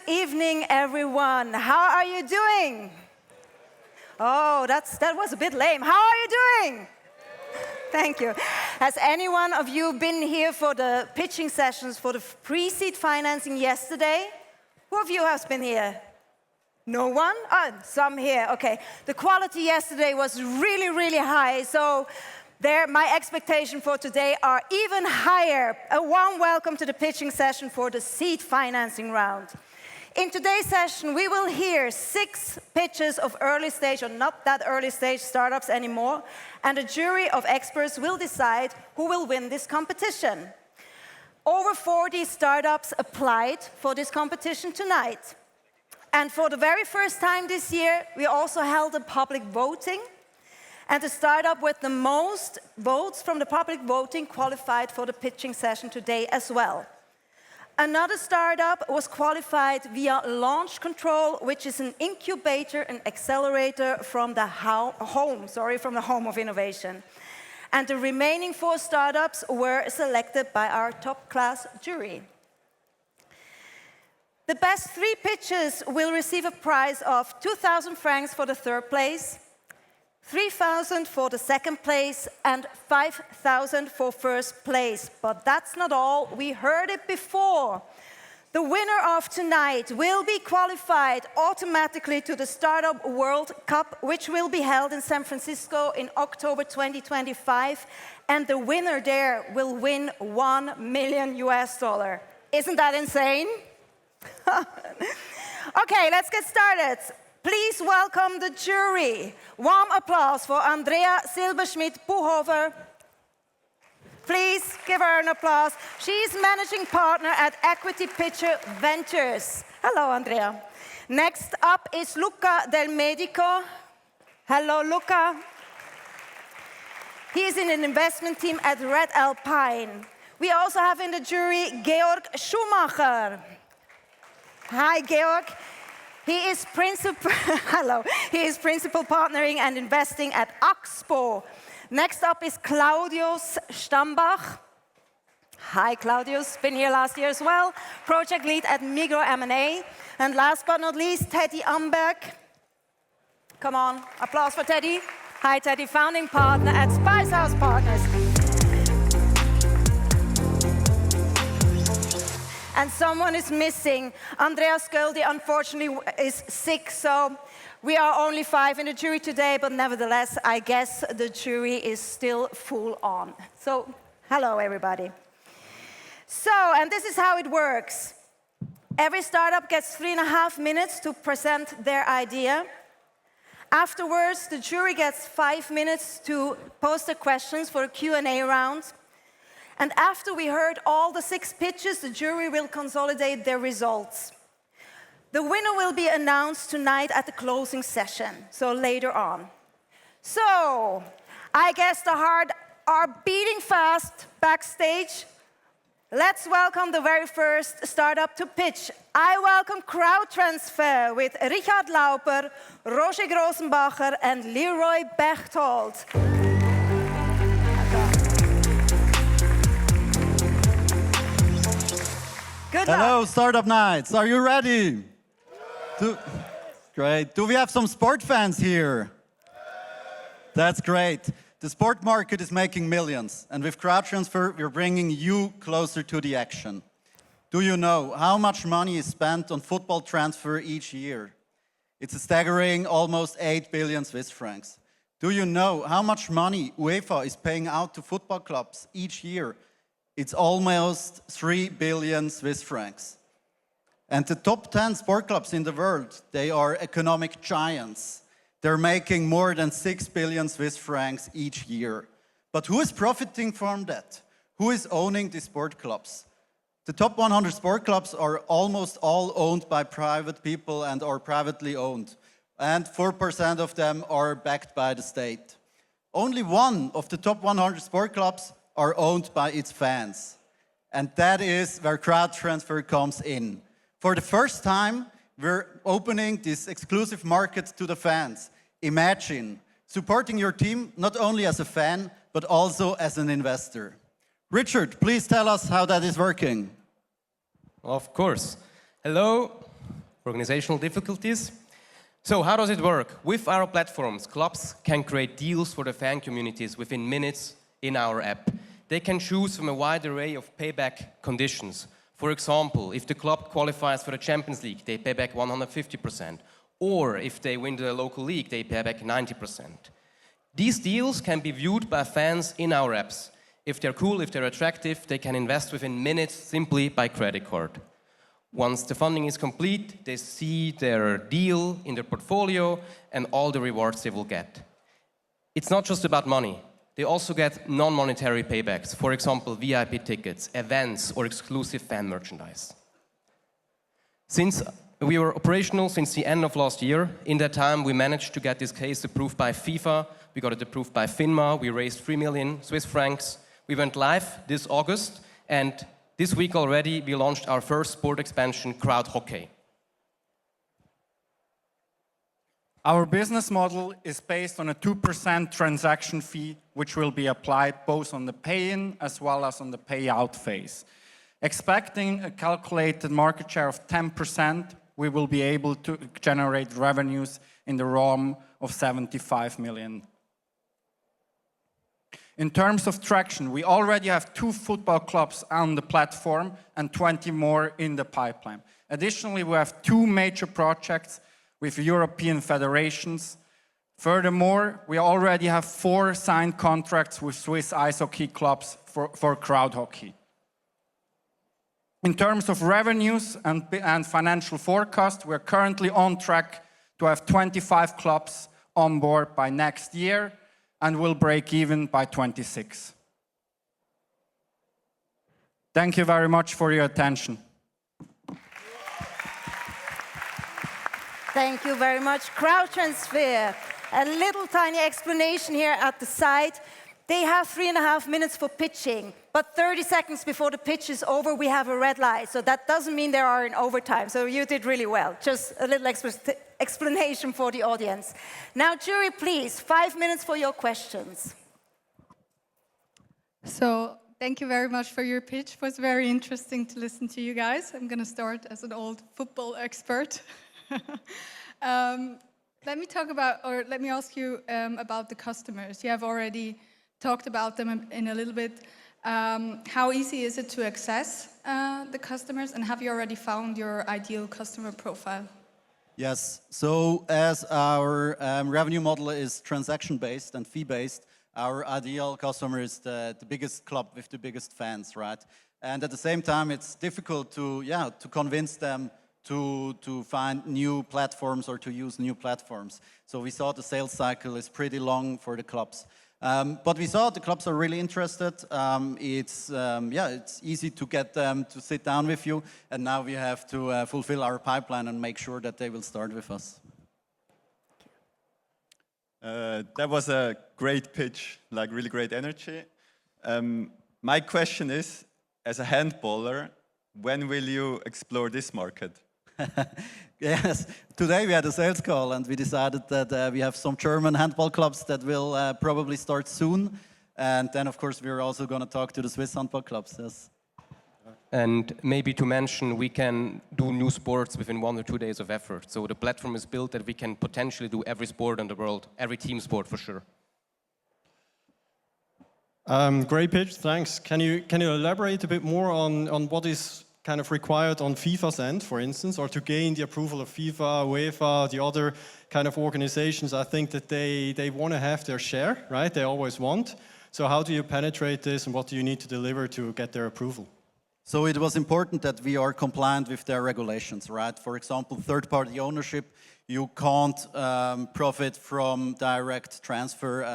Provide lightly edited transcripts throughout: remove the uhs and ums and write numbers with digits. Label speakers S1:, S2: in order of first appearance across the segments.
S1: evening, everyone. How are you doing? Oh, that was a bit lame. How are you doing? Thank you. Has any one of you been here for the pitching sessions for the pre-seed financing yesterday? Who of you has been here? No one? Oh, some here. Okay. The quality yesterday was really, really high. So my expectations for today are even higher. A warm welcome to the pitching session for the seed financing round. In today's session, we will hear 6 pitches of early stage, or not that early stage startups anymore, and a jury of experts will decide who will win this competition. Over 40 startups applied for this competition tonight. And for the very first time this year, we also held a public voting. And the startup with the most votes from the public voting qualified for the pitching session today as well. Another startup was qualified via Launch Control, which is an incubator and accelerator from the home of innovation. And the remaining 4 startups were selected by our top-class jury. The best 3 pitches will receive a prize of 2,000 francs for the 3rd place, 3,000 for the 2nd place, and 5,000 for 1st place. But that's not all. We heard it before. The winner of tonight will be qualified automatically to the Startup World Cup, which will be held in San Francisco in October 2025. And the winner there will win $1 million. Isn't that insane? Okay, let's get started. Please welcome the jury. Warm applause for Andrea Buhofer. Please give her an applause. She's managing partner at EquityPitcher Ventures. Hello, Andrea. Next up is Luca del Medico. Hello, Luca. He is in an investment team at Redalpine. We also have in the jury Georg Schumacher. Hi, Georg. He is principal partnering and investing at Axpo. Next up is Claudius Stammbach. Hi, Claudius. Been here last year as well. Project lead at Medico M&A. And last but not least, Teddy Amberg. Come on, applause for Teddy. Hi, Teddy, founding partner at Spicehaus Partners. And someone is missing. Andreas Goeldi, unfortunately, is sick, so we are only 5 in the jury today, but nevertheless, I guess the jury is still full on. So, hello, everybody. So, and this is how it works. Every startup gets 3.5 minutes to present their idea. Afterwards, the jury gets 5 minutes to pose the questions for a Q&A round. And after we heard all the 6 pitches, the jury will consolidate their results. The winner will be announced tonight at the closing session, so later on. So, I guess the heart are beating fast backstage. Let's welcome the very first startup to pitch. I welcome Crowdtransfer with Richard Lauper, Roger Grossenbacher, and Leroy Bechtold. Good luck.
S2: Hello, Startup Nights. Are you ready? Great. Do we have some sport fans here? That's great. The sport market is making millions, and with Crowdtransfer, we're bringing you closer to the action. Do you know how much money is spent on football transfer each year? It's a staggering almost 8 billion Swiss francs. Do you know how much money UEFA is paying out to football clubs each year? It's almost 3 billion Swiss francs. And the top 10 sport clubs in the world, they are economic giants. They're making more than 6 billion Swiss francs each year. But who is profiting from that? Who is owning these sport clubs? The top 100 sport clubs are almost all owned by private people and are privately owned. And 4% of them are backed by the state. Only one of the top 100 sport clubs are owned by its fans. And that is where Crowdtransfer comes in. For the first time, we're opening this exclusive market to the fans. Imagine supporting your team not only as a fan, but also as an investor. Richard, please tell us how that is working.
S3: Of course. Hello, organizational difficulties. So how does it work? With our platforms, clubs can create deals for the fan communities within minutes in our app. They can choose from a wide array of payback conditions. For example, if the club qualifies for the Champions League, they pay back 150%. Or if they win the local league, they pay back 90%. These deals can be viewed by fans in our apps. If they're cool, if they're attractive, they can invest within minutes simply by credit card. Once the funding is complete, they see their deal in their portfolio and all the rewards they will get. It's not just about money. They also get non-monetary paybacks, for example, VIP tickets, events, or exclusive fan merchandise. Since we were operational since the end of last year, in that time we managed to get this case approved by FIFA, we got it approved by FINMA, we raised 3 million Swiss francs, we went live this August, and this week already we launched our first sport expansion, Crowd Hockey.
S4: Our business model is based on a 2% transaction fee, which will be applied both on the pay-in as well as on the payout phase. Expecting a calculated market share of 10%, we will be able to generate revenues in the realm of 75 million. In terms of traction, we already have 2 football clubs on the platform and 20 more in the pipeline. Additionally, we have 2 major projects with European federations. Furthermore, we already have 4 signed contracts with Swiss ice hockey clubs for crowd hockey. In terms of revenues and financial forecast, we're currently on track to have 25 clubs on board by next year and will break even by 26. Thank you very much for your attention.
S1: Thank you very much. Crowdtransfer. A little tiny explanation here at the side. They have 3.5 minutes for pitching, but 30 seconds before the pitch is over, we have a red light. So that doesn't mean they are in overtime. So you did really well. Just a little explanation for the audience. Now, jury, please, 5 minutes for your questions.
S5: So thank you very much for your pitch. It was very interesting to listen to you guys. I'm going to start as an old football expert. Let me ask you about the customers. You have already talked about them in a little bit. How easy is it to access the customers, and have you already found your ideal customer profile?
S2: Yes, so as our revenue model is transaction-based and fee-based, our ideal customer is the biggest club with the biggest fans, right? And at the same time, it's difficult to convince them to find new platforms or to use new platforms. So we saw the sales cycle is pretty long for the clubs. But we saw the clubs are really interested. It's easy to get them to sit down with you, and now we have to fulfill our pipeline and make sure that they will start with us.
S6: That was a great pitch, like really great energy. My question is, as a handballer, when will you explore this market?
S2: Yes, today we had a sales call and we decided that we have some German handball clubs that will probably start soon. And then, of course, we're also going to talk to the Swiss handball clubs. Yes.
S3: And maybe to mention, we can do new sports within 1 or 2 days of effort. So the platform is built that we can potentially do every sport in the world, every team sport for sure.
S7: Great pitch, thanks. Can you elaborate a bit more on what is kind of required on FIFA's end, for instance, or to gain the approval of FIFA, UEFA, the other kind of organizations? I think that they want to have their share, right? They always want. So how do you penetrate this, and what do you need to deliver to get their approval?
S2: So it was important that we are compliant with their regulations, right? For example, third-party ownership, you can't profit from direct transfer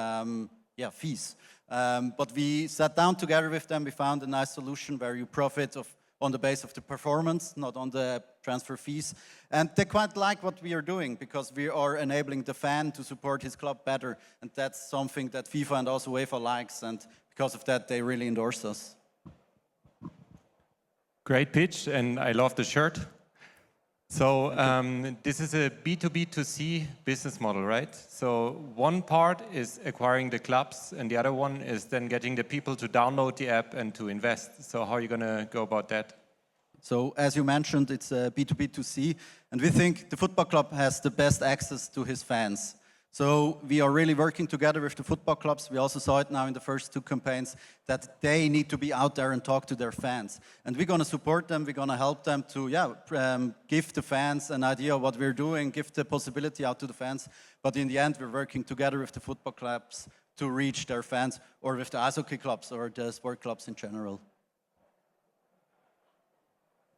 S2: fees. But we sat down together with them, we found a nice solution where you profit on the base of the performance, not on the transfer fees. And they quite like what we are doing because we are enabling the fan to support his club better. And that's something that FIFA and also UEFA likes. And because of that, they really endorse us.
S8: Great pitch, and I love the shirt. So this is a B2B2C business model, right? So one part is acquiring the clubs, and the other one is then getting the people to download the app and to invest. So how are you going to go about that?
S2: So as you mentioned, it's B2B2C, and we think the football club has the best access to his fans. So we are really working together with the football clubs. We also saw it now in the first 2 campaigns that they need to be out there and talk to their fans. And we're going to support them. We're going to help them to give the fans an idea of what we're doing, give the possibility out to the fans. But in the end, we're working together with the football clubs to reach their fans, or with the ice hockey clubs or the sport clubs in general.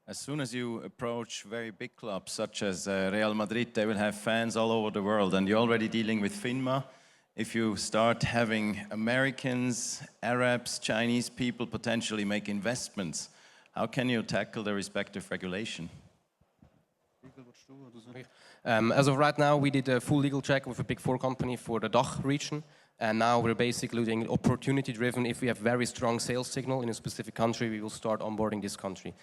S9: As soon as you approach very big clubs such as Real Madrid, they will have fans all over the world, and you're already dealing with FINMA. If you start having Americans, Arabs, Chinese people potentially make investments, how can you tackle the respective regulation?
S3: As of right now, we did a full legal check with a Big Four company for the DACH region, and now we're basically doing opportunity-driven. If we have very strong sales signal in a specific country, we will start onboarding this country.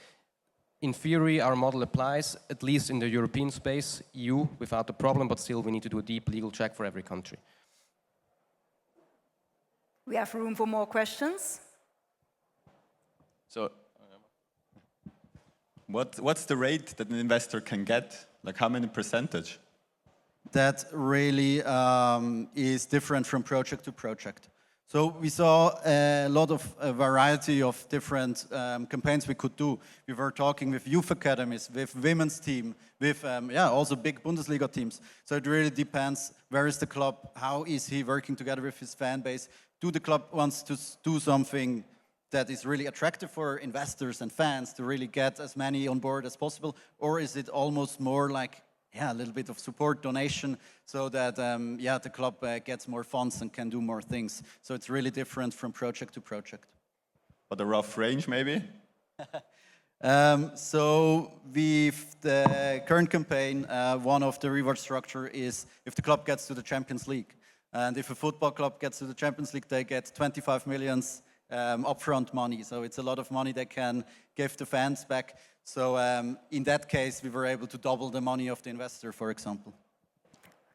S3: In theory, our model applies, at least in the European space, EU, without a problem, but still we need to do a deep legal check for every country.
S1: We have room for more questions.
S6: So, what's the rate that an investor can get? Like how many percentage?
S2: That really is different from project to project. So we saw a lot of variety of different campaigns we could do. We were talking with youth academies, with women's team, with also big Bundesliga teams. So it really depends, where is the club, how is he working together with his fan base? Do the club wants to do something that is really attractive for investors and fans to really get as many on board as possible? Or is it almost more like a little bit of support, donation, so that the club gets more funds and can do more things. So it's really different from project to project.
S6: But a rough range, maybe?
S2: So with the current campaign, one of the reward structure is if the club gets to the Champions League. And if a football club gets to the Champions League, they get 25 millions upfront money. So it's a lot of money they can give the fans back. So in that case, we were able to double the money of the investor, for example.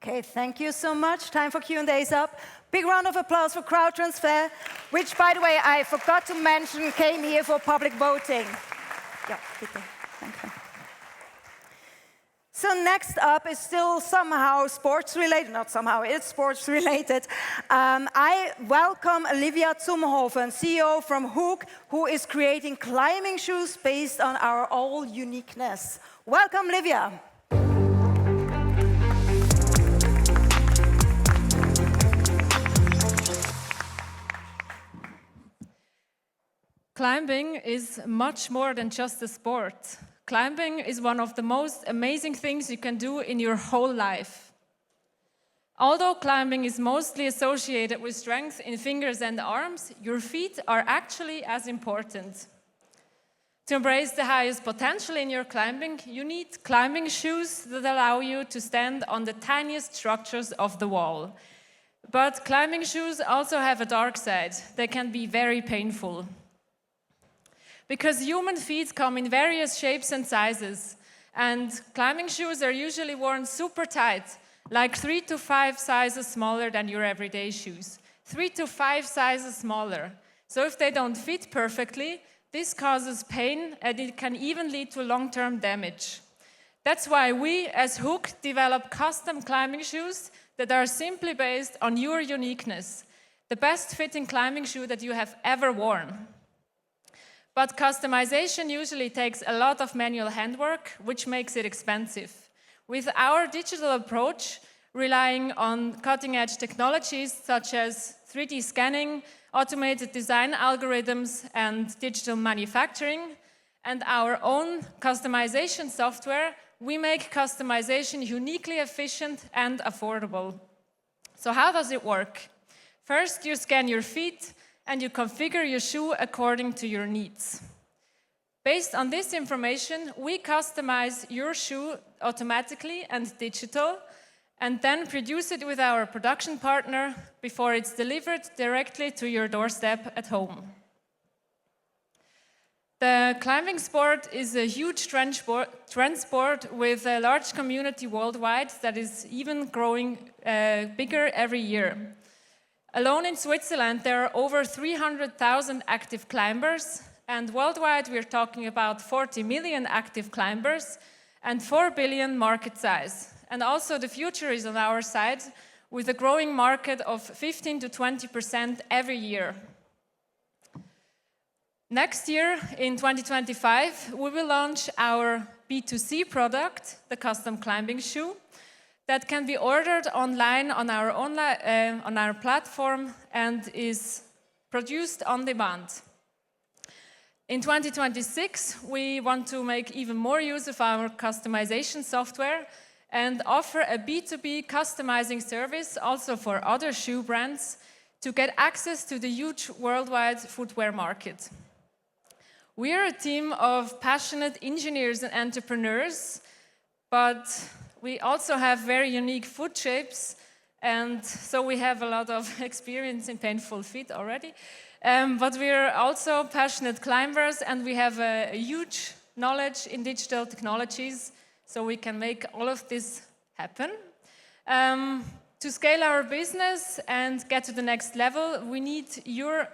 S1: Okay, thank you so much. Time for Q&A's up. Big round of applause for Crowdtransfer, which, by the way, I forgot to mention, came here for public voting. Yeah, bitte. Thank you. So next up is still somehow sports-related, not somehow, it's sports-related. I welcome Olivia Zumhofen, CEO from Hooq, who is creating climbing shoes based on our all uniqueness. Welcome, Olivia.
S10: Climbing is much more than just a sport. Climbing is one of the most amazing things you can do in your whole life. Although climbing is mostly associated with strength in fingers and arms, your feet are actually as important. To embrace the highest potential in your climbing, you need climbing shoes that allow you to stand on the tiniest structures of the wall. But climbing shoes also have a dark side. They can be very painful. Because human feet come in various shapes and sizes, and climbing shoes are usually worn super tight, like 3 to 5 sizes smaller than your everyday shoes. 3 to 5 sizes smaller. So if they don't fit perfectly, this causes pain, and it can even lead to long-term damage. That's why we, as Hooq, develop custom climbing shoes that are simply based on your uniqueness, the best fitting climbing shoe that you have ever worn. But customization usually takes a lot of manual handwork, which makes it expensive. With our digital approach, relying on cutting-edge technologies such as 3D scanning, automated design algorithms, and digital manufacturing, and our own customization software, we make customization uniquely efficient and affordable. So how does it work? First, you scan your feet, and you configure your shoe according to your needs. Based on this information, we customize your shoe automatically and digital, and then produce it with our production partner before it's delivered directly to your doorstep at home. The climbing sport is a huge trend sport with a large community worldwide that is even growing bigger every year. Alone in Switzerland, there are over 300,000 active climbers, And worldwide, we're talking about 40 million active climbers and 4 billion market size. And also the future is on our side with a growing market of 15 to 20% every year. Next year, in 2025, we will launch our B2C product, the custom climbing shoe, that can be ordered online on our platform and is produced on demand. In 2026, we want to make even more use of our customization software and offer a B2B customizing service also for other shoe brands to get access to the huge worldwide footwear market. We are a team of passionate engineers and entrepreneurs, but we also have very unique foot shapes, and so we have a lot of experience in painful feet already. But we are also passionate climbers, and we have a huge knowledge in digital technologies, so we can make all of this happen. To scale our business and get to the next level, we need your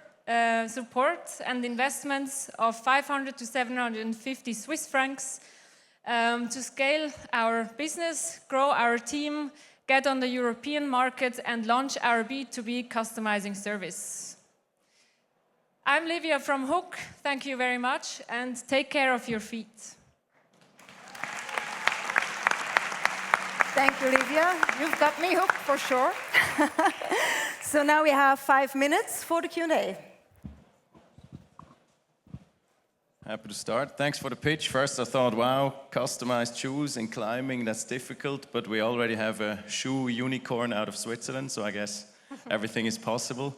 S10: support and investments of 500 to 750 Swiss francs to scale our business, grow our team, get on the European market, and launch our B2B customizing service. I'm Livia from Hooq. Thank you very much, and take care of your feet.
S1: Thank you, Livia. You've got me hooked for sure. So now we have 5 minutes for the Q&A.
S9: Happy to start. Thanks for the pitch. First I thought, wow, customized shoes in climbing, that's difficult, but we already have a shoe unicorn out of Switzerland, so I guess everything is possible.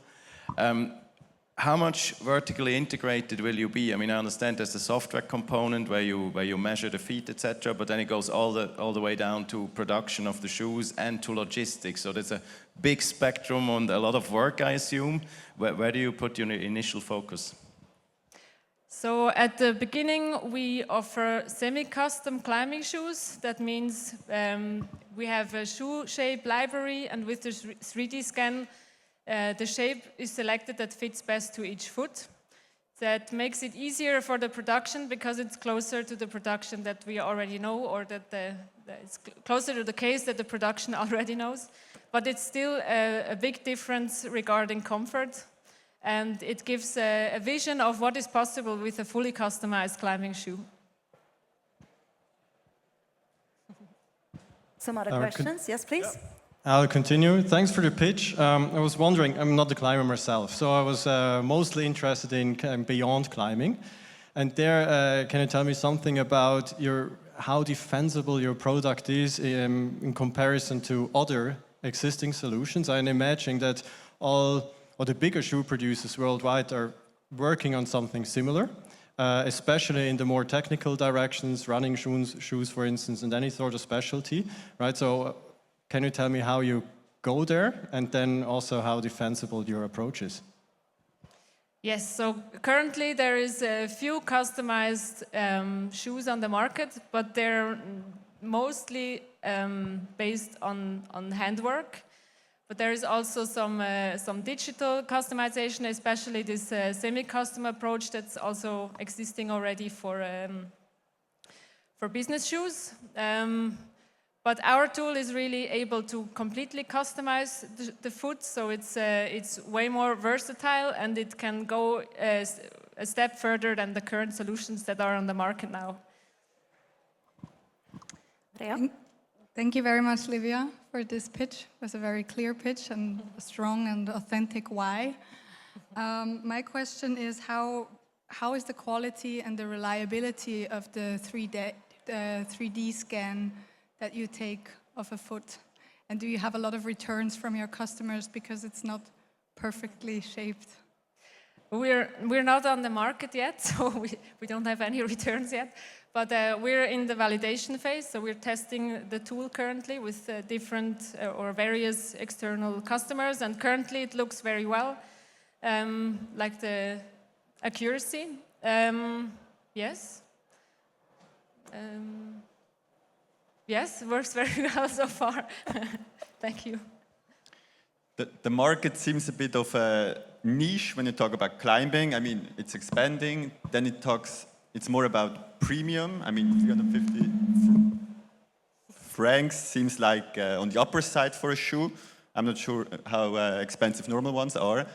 S9: How much vertically integrated will you be? I mean, I understand there's a software component where you measure the feet, etc., but then it goes all the way down to production of the shoes and to logistics. So there's a big spectrum and a lot of work, I assume. Where do you put your initial focus?
S10: So at the beginning, we offer semi-custom climbing shoes. That means we have a shoe shape library, and with the 3D scan, the shape is selected that fits best to each foot. That makes it easier for the production because it's closer to the production that we already know, or that it's closer to the case that the production already knows. But it's still a big difference regarding comfort, and it gives a vision of what is possible with a fully customized climbing shoe.
S1: Some other questions? Yes, please.
S7: Yeah. I'll continue. Thanks for the pitch. I was wondering, I'm not a climber myself, so I was mostly interested in beyond climbing. And there, can you tell me something about how defensible your product is in comparison to other existing solutions? I imagine that all the bigger shoe producers worldwide are working on something similar, especially in the more technical directions, running shoes, for instance, and any sort of specialty, right? So can you tell me how you go there, and then also how defensible your approach is?
S10: Yes, so currently there is a few customized shoes on the market, but they're mostly based on handwork. But there is also some digital customization, especially this semi-custom approach that's also existing already for business shoes. But our tool is really able to completely customize the foot, so it's way more versatile, and it can go a step further than the current solutions that are on the market now.
S1: Andrea?
S5: Thank you very much, Livia, for this pitch. It was a very clear pitch and a strong and authentic why. My question is, how is the quality and the reliability of the 3D scan that you take of a foot? And do you have a lot of returns from your customers because it's not perfectly shaped?
S10: We're not on the market yet, so we don't have any returns yet. But we're in the validation phase, so we're testing the tool currently with different or various external customers, and currently it looks very well, like the accuracy. Yes. Yes, works very well so far. Thank you.
S6: The market seems a bit of a niche when you talk about climbing. I mean, it's expanding. Then it's more about premium. I mean, 350 francs seems like on the upper side for a shoe. I'm not sure how expensive normal ones are,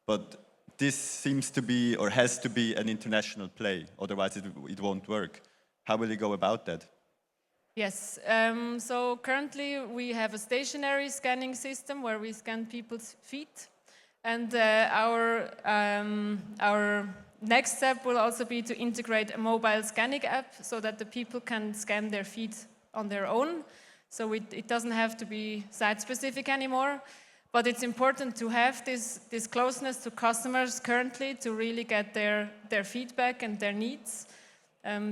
S6: but this seems to be, or has to be, an international play. Otherwise, it won't work. How will you go about that?
S10: Yes, so currently we have a stationary scanning system where we scan people's feet. And our next step will also be to integrate a mobile scanning app so that the people can scan their feet on their own. So it doesn't have to be site-specific anymore. But it's important to have this closeness to customers currently to really get their feedback and their needs.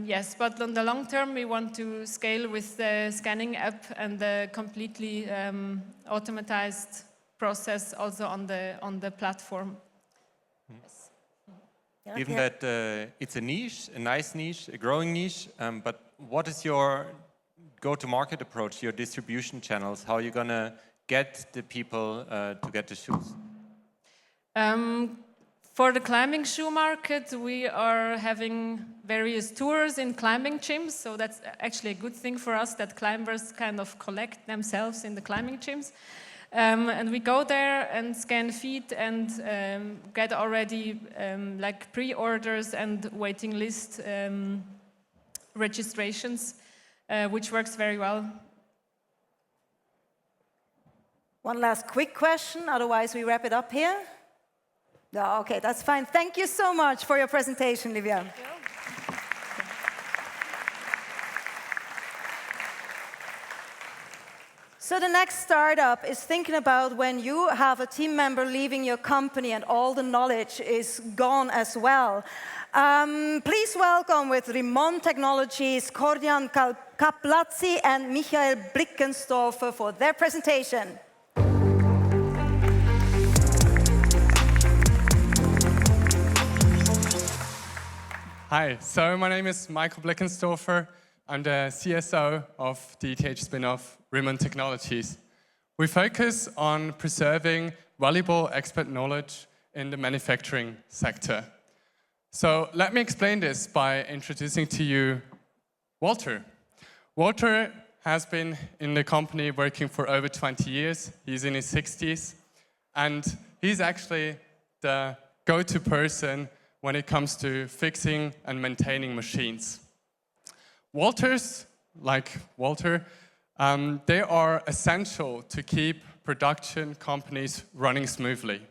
S10: Yes, but on the long term, we want to scale with the scanning app and the completely automatized process also on the platform. Yes.
S8: Given that it's a niche, a nice niche, a growing niche, but what is your go-to-market approach, your distribution channels? How are you going to get the people to get the shoes?
S10: For the climbing shoe market, we are having various tours in climbing gyms, so that's actually a good thing for us that climbers kind of collect themselves in the climbing gyms. And we go there and scan feet and get already like pre-orders and waiting list registrations, which works very well.
S1: One last quick question, otherwise we wrap it up here. No, okay, that's fine. Thank you so much for your presentation, Livia.
S10: Thank you.
S1: So the next startup is thinking about when you have a team member leaving your company and all the knowledge is gone as well. Please welcome with Rimon Technologies, Cordian Kaplazzi and Michael Blickensdorfer for their presentation.
S11: Hi, so my name is Michael Blickensdorfer. I'm the CSO of the ETH spin-off Rimon Technologies. We focus on preserving valuable expert knowledge in the manufacturing sector. So let me explain this by introducing to you Walter. Walter has been in the company working for over 20 years. He's in his 60s, and he's actually the go-to person when it comes to fixing and maintaining machines. Walters, like Walter, they are essential to keep production companies running smoothly.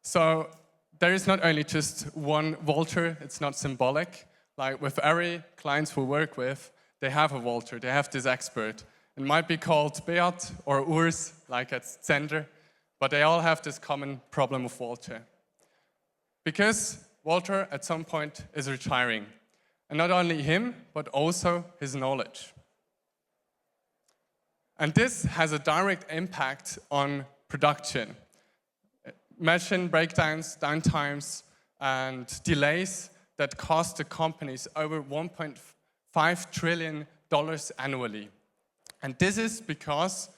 S11: So there is not only just one Walter, it's not symbolic. Like with every client we work with, they have a Walter, they have this expert. It might be called Beat or Urs, like at Zender, but they all have this common problem of Walter. Because Walter at some point is retiring. And not only him, but also his knowledge. And this has a direct impact on production. Machine breakdowns, downtimes, and delays that cost the companies over $1.5 trillion annually. And this is because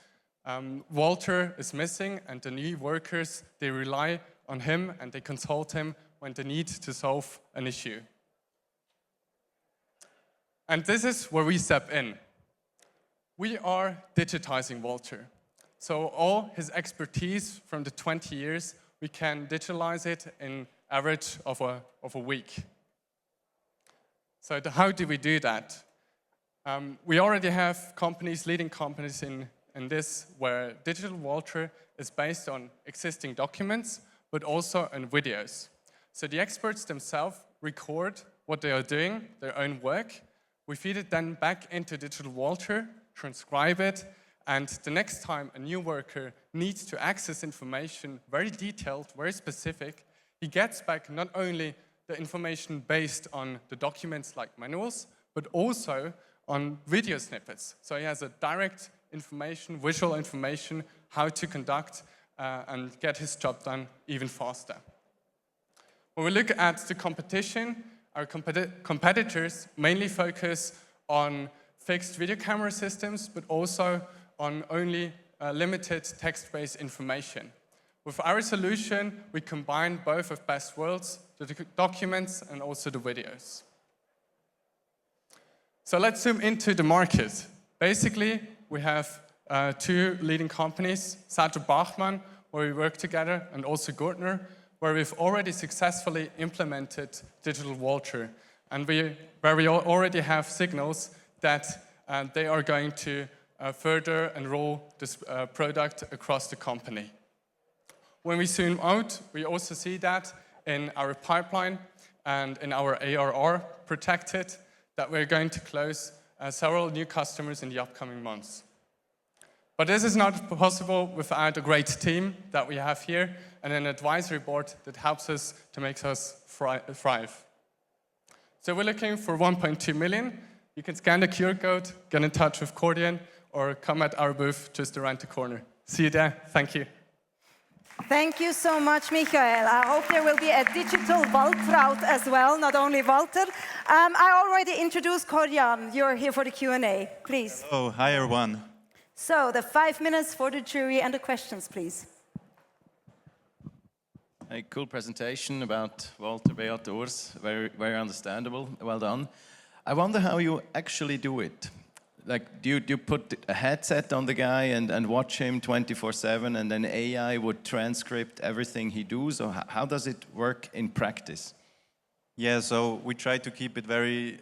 S11: Walter is missing and the new workers, they rely on him and they consult him when they need to solve an issue. And this is where we step in. We are digitizing Walter. So all his expertise from the 20 years, we can digitalize it in average of a week. So how do we do that? We already have companies, leading companies in this, where digital Walter is based on existing documents, but also on videos. So the experts themselves record what they are doing, their own work. We feed it then back into digital Walter, transcribe it, and the next time a new worker needs to access information, very detailed, very specific, he gets back not only the information based on the documents like manuals, but also on video snippets. So he has a direct information, visual information, how to conduct and get his job done even faster. When we look at the competition, our competitors mainly focus on fixed video camera systems, but also on only limited text-based information. With our solution, we combine both of best worlds, the documents and also the videos. So let's zoom into the market. Basically, we have two leading companies, Bachmann, where we work together, and also Gurtner, where we've already successfully implemented Digital Walter, and where we already have signals that they are going to further enroll this product across the company. When we zoom out, we also see that in our pipeline and in our ARR protected, that we're going to close several new customers in the upcoming months. But this is not possible without a great team that we have here and an advisory board that helps us to make us thrive. So we're looking for 1.2 million. You can scan the QR code, get in touch with Cordian, or come at our booth just around the corner. See you there. Thank you.
S1: Thank you so much, Michael. I hope there will be a digital Waltraut as well, not only Walter. I already introduced Cordian. You're here for the Q&A. Please.
S12: Oh, hi, everyone.
S1: So, the 5 minutes for the jury and the questions, please.
S9: A cool presentation about Walter, Beat, Urs. Very, very understandable. Well done. I wonder how you actually do it. Like, do you put a headset on the guy and watch him 24/7, and then AI would transcript everything he does? Or how does it work in practice?
S12: Yeah, so we try to keep it very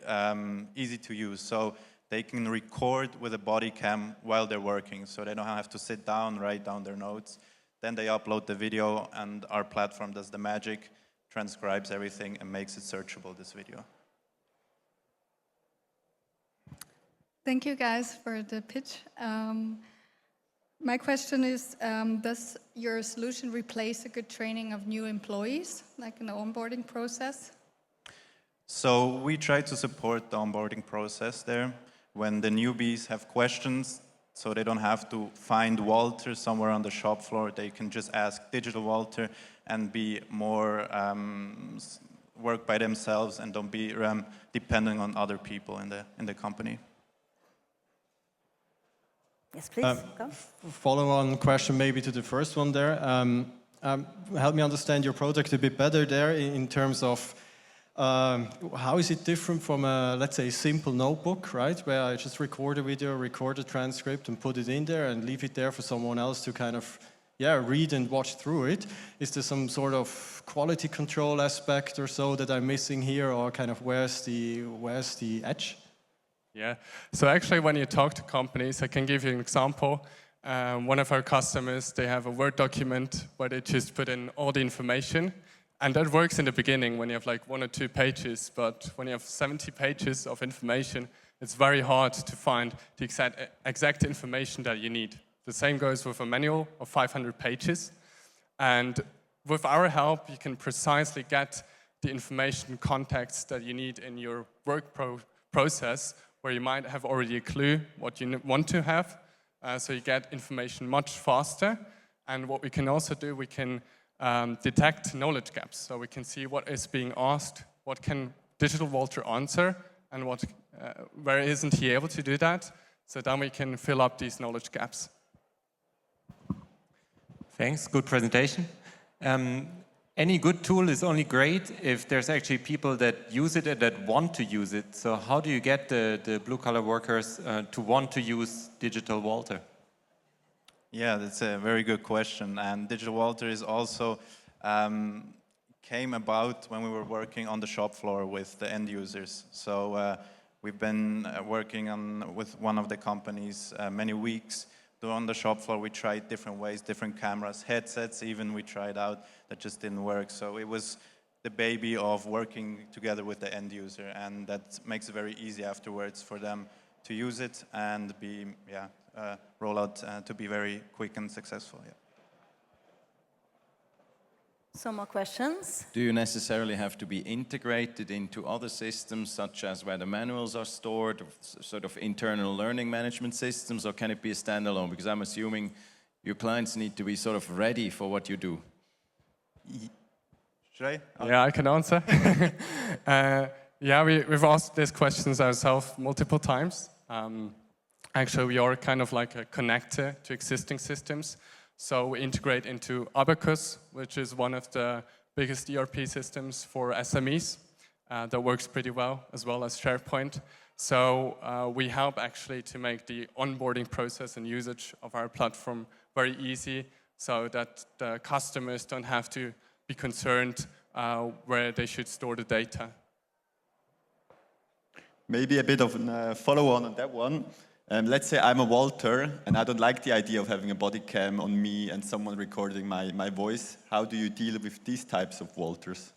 S12: easy to use. So they can record with a body cam while they're working. So they don't have to sit down, write down their notes. Then they upload the video, and our platform does the magic, transcribes everything, and makes it searchable, this video.
S5: Thank you guys for the pitch. My question is, does your solution replace a good training of new employees, like in the onboarding process?
S12: So we try to support the onboarding process there. When the newbies have questions, so they don't have to find Walter somewhere on the shop floor, they can just ask Digital Walter and be more work by themselves and don't be depending on other people in the company.
S1: Yes, please, go.
S7: Follow-on question maybe to the first one there. Help me understand your product a bit better there in terms of how is it different from a, let's say, simple notebook, right? Where I just record a video, record a transcript and put it in there and leave it there for someone else to kind of, read and watch through it. Is there some sort of quality control aspect or so that I'm missing here, or kind of where's the edge?
S11: Yeah, so actually when you talk to companies, I can give you an example. One of our customers, they have a Word document where they just put in all the information, and that works in the beginning when you have like 1 or 2 pages, but when you have 70 pages of information, it's very hard to find the exact information that you need. The same goes with a manual of 500 pages, and with our help, you can precisely get the information context that you need in your work process, where you might have already a clue what you want to have, so you get information much faster. And what we can also do, we can detect knowledge gaps, so we can see what is being asked, what can Digital Walter answer, and where isn't he able to do that, so then we can fill up these knowledge gaps.
S8: Thanks, good presentation. Any good tool is only great if there's actually people that use it and that want to use it. So how do you get the blue-collar workers to want to use Digital Walter?
S12: Yeah, that's a very good question. And Digital Walter is also came about when we were working on the shop floor with the end users. So we've been working with one of the companies many weeks. On the shop floor, we tried different ways, different cameras, headsets even we tried out that just didn't work. So it was the baby of working together with the end user, and that makes it very easy afterwards for them to use it and be, roll out to be very quick and successful. Yeah.
S1: Some more questions?
S9: Do you necessarily have to be integrated into other systems, such as where the manuals are stored, sort of internal learning management systems, or can it be a standalone? Because I'm assuming your clients need to be sort of ready for what you do.
S12: Should I?
S11: Yeah, I can answer. We've asked these questions ourselves multiple times. Actually, we are kind of like a connector to existing systems. So we integrate into Abacus, which is one of the biggest ERP systems for SMEs that works pretty well as SharePoint. So we help actually to make the onboarding process and usage of our platform very easy so that the customers don't have to be concerned where they should store the data.
S6: Maybe a bit of a follow-on on that one. Let's say I'm a Walter and I don't like the idea of having a body cam on me and someone recording my voice. How do you deal with these types of Walters?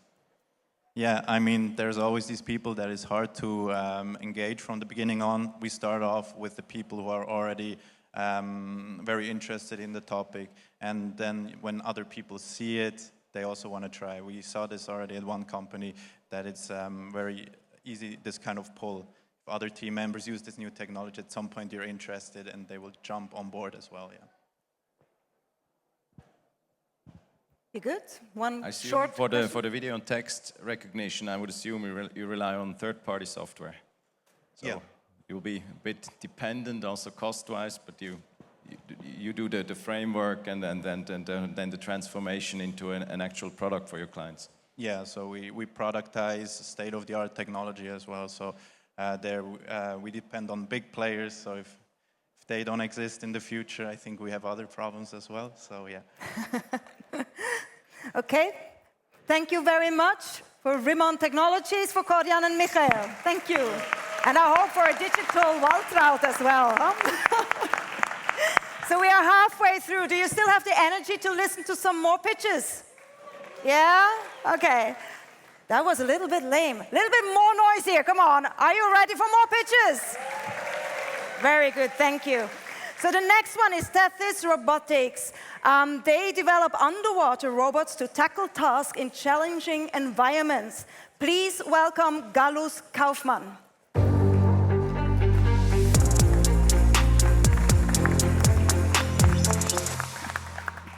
S12: Yeah, I mean, there's always these people that is hard to engage from the beginning on. We start off with the people who are already very interested in the topic, and then when other people see it, they also want to try. We saw this already at one company, that it's very easy, this kind of pull. If other team members use this new technology, at some point you're interested and they will jump on board as well, yeah.
S1: You good? One
S9: I assume
S1: short
S9: for the video and text recognition, I would assume you rely on third-party software. So
S12: yeah.
S9: You'll be a bit dependent also cost-wise, but you do the framework and then the transformation into an actual product for your clients.
S12: Yeah, so we productize state-of-the-art technology as well. So there we depend on big players. So if they don't exist in the future, I think we have other problems as well. So yeah.
S1: Okay, thank you very much for Rimon Technologies, for Claudius and Michael. Thank you. And I hope for a digital Waltraud as well. Huh? So we are halfway through. Do you still have the energy to listen to some more pitches? Yeah? Okay. That was a little bit lame. A little bit more noise here. Come on. Are you ready for more pitches? Very good. Thank you. So the next one is Tethys Robotics. They develop underwater robots to tackle tasks in challenging environments. Please welcome Gallus Kaufmann.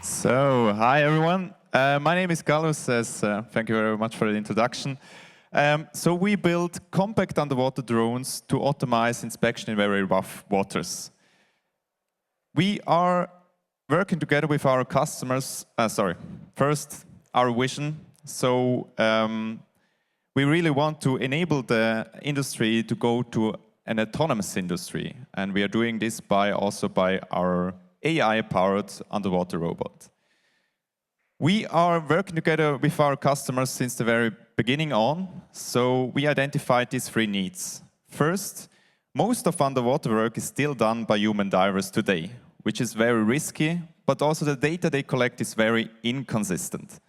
S13: So, hi everyone. My name is Gallus, thank you very much for the introduction. So we build compact underwater drones to optimize inspection in very rough waters. We are working together with our customers, first our vision. So we really want to enable the industry to go to an autonomous industry. And we are doing this also by our AI-powered underwater robot. We are working together with our customers since the very beginning on, so we identified these three needs. First, most of underwater work is still done by human divers today, which is very risky, but also the data they collect is very inconsistent.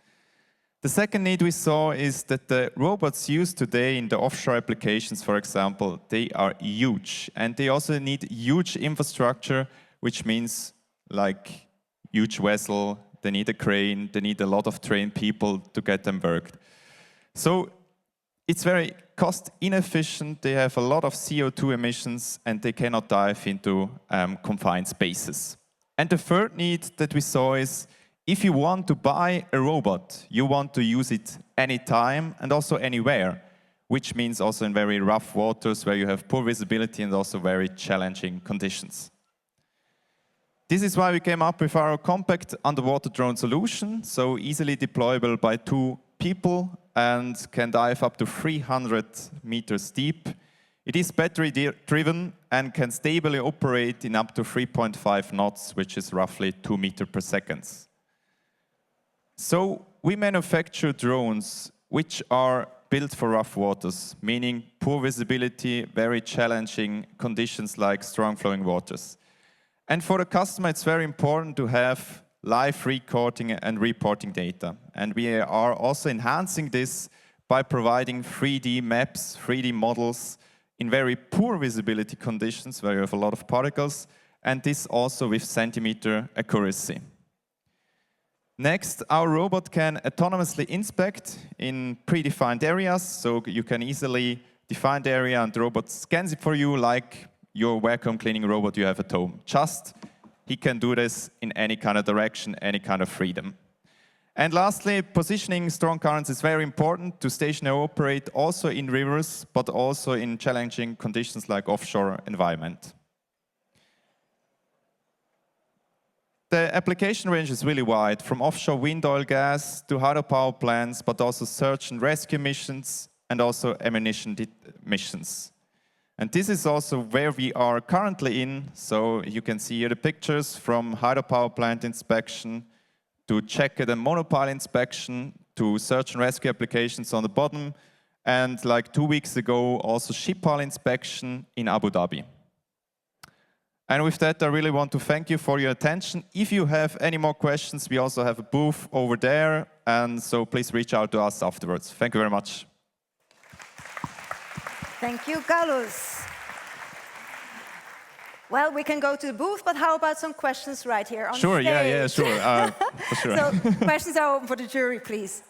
S13: The second need we saw is that the robots used today in the offshore applications, for example, they are huge, and they also need huge infrastructure, which means like huge vessel, they need a crane, they need a lot of trained people to get them worked. So it's very cost inefficient, they have a lot of CO2 emissions, and they cannot dive into confined spaces. And the third need that we saw is, if you want to buy a robot, you want to use it anytime and also anywhere, which means also in very rough waters where you have poor visibility and also very challenging conditions. This is why we came up with our compact underwater drone solution, so easily deployable by 2 people and can dive up to 300 meters deep. It is battery-driven and can stably operate in up to 3.5 knots, which is roughly 2 meters per second. So we manufacture drones which are built for rough waters, meaning poor visibility, very challenging conditions like strong flowing waters. And for the customer, it's very important to have live recording and reporting data. And we are also enhancing this by providing 3D maps, 3D models in very poor visibility conditions where you have a lot of particles, and this also with centimeter accuracy. Next, our robot can autonomously inspect in predefined areas, so you can easily define the area and the robot scans it for you like your vacuum cleaning robot you have at home. Just, he can do this in any kind of direction, any kind of freedom. And lastly, positioning strong currents is very important to stationary operate also in rivers, but also in challenging conditions like offshore environment. The application range is really wide, from offshore wind oil gas to hydropower plants, but also search and rescue missions and also ammunition missions. And this is also where we are currently in. So you can see here the pictures from hydropower plant inspection to checker and monopile inspection to search and rescue applications on the bottom. And like 2 weeks ago, also ship hull inspection in Abu Dhabi. And with that, I really want to thank you for your attention. If you have any more questions, we also have a booth over there. And so please reach out to us afterwards. Thank you very much.
S1: Thank you, Carlos. Well, we can go to the booth, but how about some questions right here on
S13: sure,
S1: stage?
S13: Yeah, sure. For sure.
S1: So questions are open for the jury, please.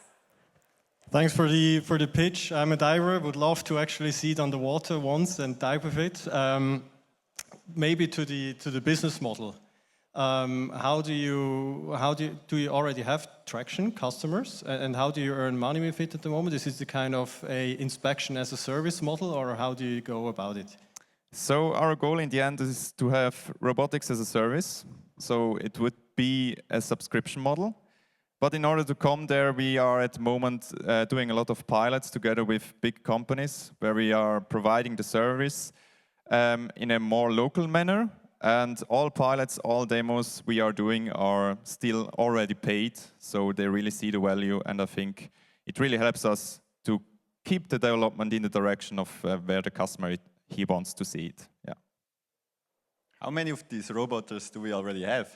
S7: Thanks for the pitch. I'm a diver, would love to actually see it on the water once and dive with it. Maybe to the business model. Do you already have traction, customers, and how do you earn money with it at the moment? Is this the kind of a inspection as a service model, or how do you go about it?
S13: So our goal in the end is to have robotics as a service. So it would be a subscription model. But in order to come there, we are at the moment doing a lot of pilots together with big companies where we are providing the service in a more local manner. And all pilots, all demos we are doing are still already paid. So they really see the value. And I think it really helps us to keep the development in the direction of where the customer he wants to see it. Yeah.
S6: How many of these robots do we already have?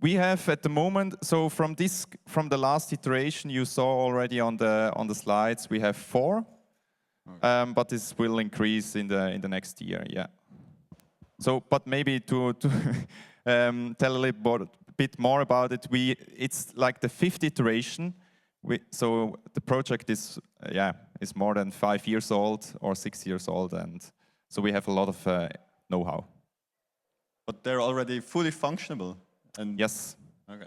S13: We have at the moment, so from the last iteration you saw already on the slides, we have 4, but this will increase in the next year. Yeah. So, but maybe to tell a bit more about it, it's like the 5th iteration. So the project is more than 5 years old or 6 years old, and so we have a lot of know-how.
S6: But they're already fully functional. And
S13: yes.
S6: Okay.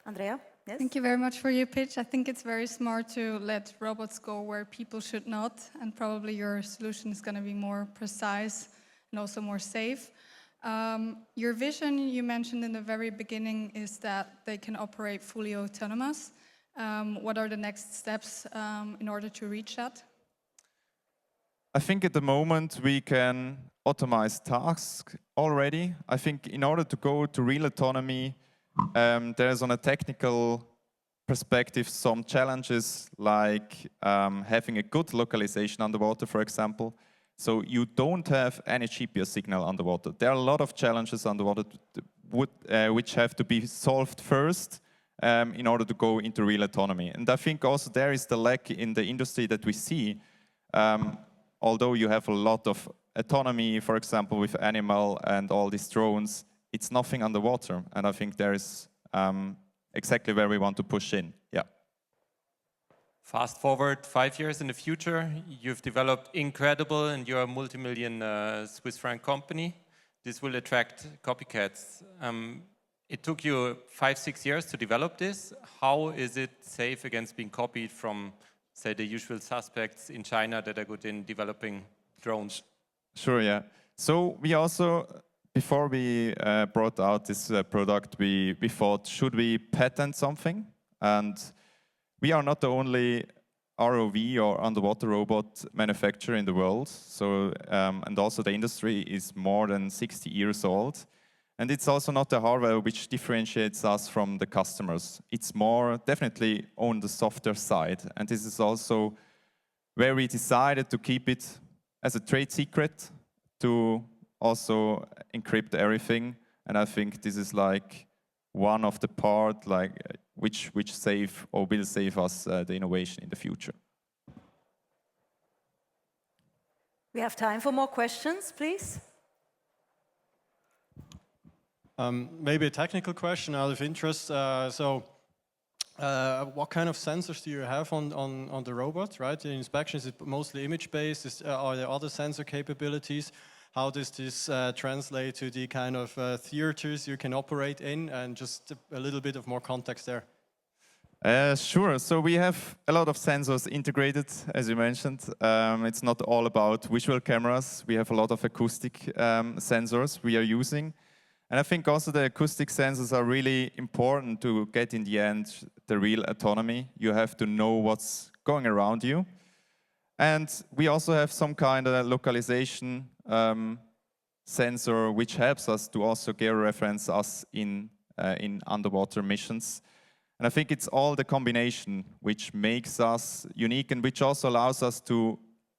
S1: Andrea, yes?
S5: Thank you very much for your pitch. I think it's very smart to let robots go where people should not, and probably your solution is going to be more precise and also more safe. Your vision you mentioned in the very beginning is that they can operate fully autonomous. What are the next steps in order to reach that?
S13: I think at the moment we can automate tasks already. I think in order to go to real autonomy, there's on a technical perspective some challenges like having a good localization underwater, for example. So you don't have any GPS signal underwater. There are a lot of challenges underwater which have to be solved first in order to go into real autonomy. And I think also there is the lack in the industry that we see. Although you have a lot of autonomy, for example, with animal and all these drones, it's nothing underwater. And I think there is exactly where we want to push in. Yeah.
S8: Fast forward 5 years in the future, you've developed incredible and you're a multi-million Swiss franc company. This will attract copycats. It took you 5-6 years to develop this. How is it safe against being copied from, say, the usual suspects in China that are good in developing drones?
S13: Sure, yeah. So we also, before we brought out this product, we thought, should we patent something? And we are not the only ROV or underwater robot manufacturer in the world. So, and also the industry is more than 60 years old. And it's also not the hardware which differentiates us from the customers. It's more definitely on the software side. And this is also where we decided to keep it as a trade secret, to also encrypt everything. And I think this is like one of the part like which save or will save us the innovation in the future.
S1: We have time for more questions, please.
S7: Maybe a technical question out of interest. What kind of sensors do you have on the robot, right? The inspection, is it mostly image-based? Are there other sensor capabilities? How does this translate to the kind of theaters you can operate in? And just a little bit of more context there.
S13: Sure. So we have a lot of sensors integrated, as you mentioned. It's not all about visual cameras. We have a lot of acoustic sensors we are using. And I think also the acoustic sensors are really important to get in the end the real autonomy. You have to know what's going around you. And we also have some kind of localization sensor which helps us to also georeference us in underwater missions. And I think it's all the combination which makes us unique and which also allows us to